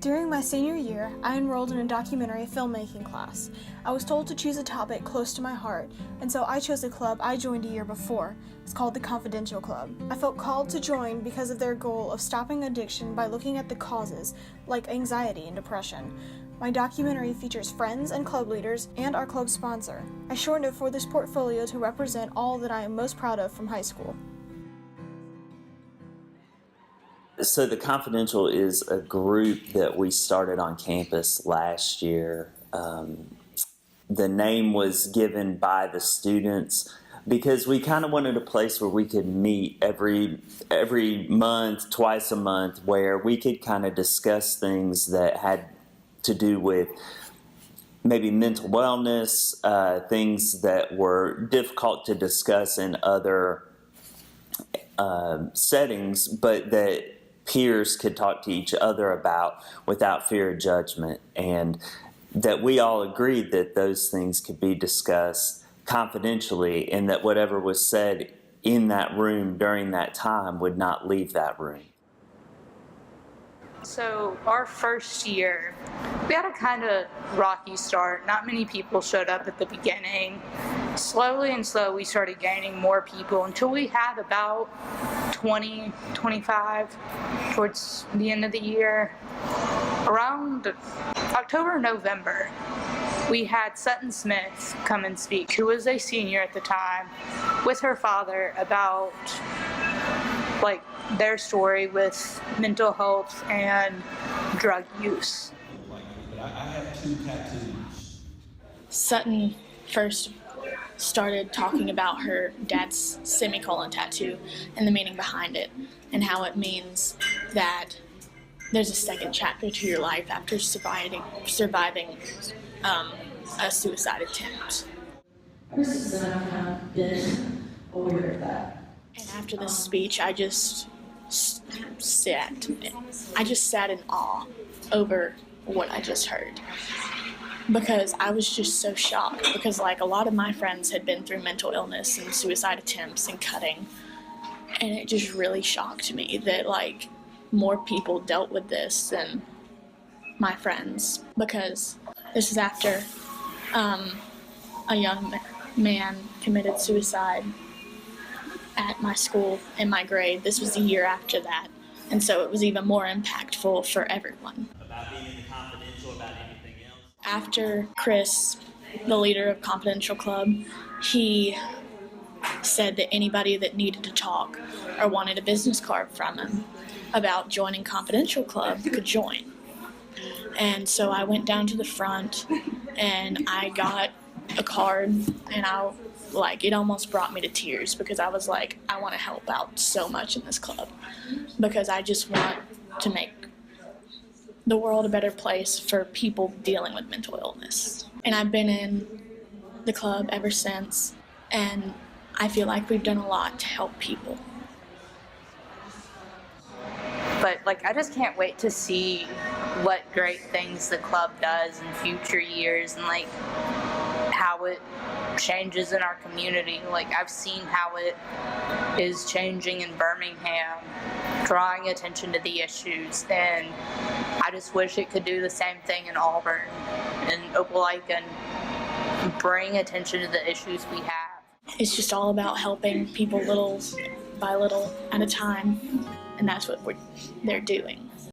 During my senior year, I enrolled in a documentary filmmaking class. I was told to choose a topic close to my heart, and so I chose a club I joined a year before. It's called the Confidential Club. I felt called to join because of their goal of stopping addiction by looking at the causes, like anxiety and depression. My documentary features friends and club leaders and our club sponsor. I shortened it for this portfolio to represent all that I am most proud of from high school. So the Confidential is a group that we started on campus last year. The name was given by the students because we kind of wanted a place where we could meet every month, twice a month, where we could kind of discuss things that had to do with maybe mental wellness, things that were difficult to discuss in other settings, but that peers could talk to each other about without fear of judgment, and that we all agreed that those things could be discussed confidentially, and that whatever was said in that room during that time would not leave that room. So our first year, we had a kind of rocky start. Not many people showed up at the beginning. Slowly and slowly we started gaining more people until we had about 20, 25 towards the end of the year. Around October, November, we had Sutton Smith come and speak, who was a senior at the time, with her father about their story with mental health and drug use. I have 2 tattoos. Sutton first started talking about her dad's semicolon tattoo and the meaning behind it, and how it means that there's a second chapter to your life after surviving a suicide attempt. Ever since then, I've kind of been aware of that. And after this speech, I just sat in awe over what I just heard, because I was just so shocked, because a lot of my friends had been through mental illness and suicide attempts and cutting, and it just really shocked me that more people dealt with this than my friends, because this is after a young man committed suicide at my school in my grade. This was the year after that, and so it was even more impactful for everyone. About being in the Confidential, about anything else? After Chris, the leader of Confidential Club, he said that anybody that needed to talk or wanted a business card from him about joining Confidential Club could join. And so I went down to the front and I got a card, and it almost brought me to tears, because I was like, I want to help out so much in this club, because I just want to make the world a better place for people dealing with mental illness. And I've been in the club ever since, and I feel like we've done a lot to help people. But I just can't wait to see what great things the club does in future years, and how it changes in our community. I've seen how it is changing in Birmingham, drawing attention to the issues, and I just wish it could do the same thing in Auburn and Opelika, and bring attention to the issues we have. It's just all about helping people little by little at a time, and that's what they're doing.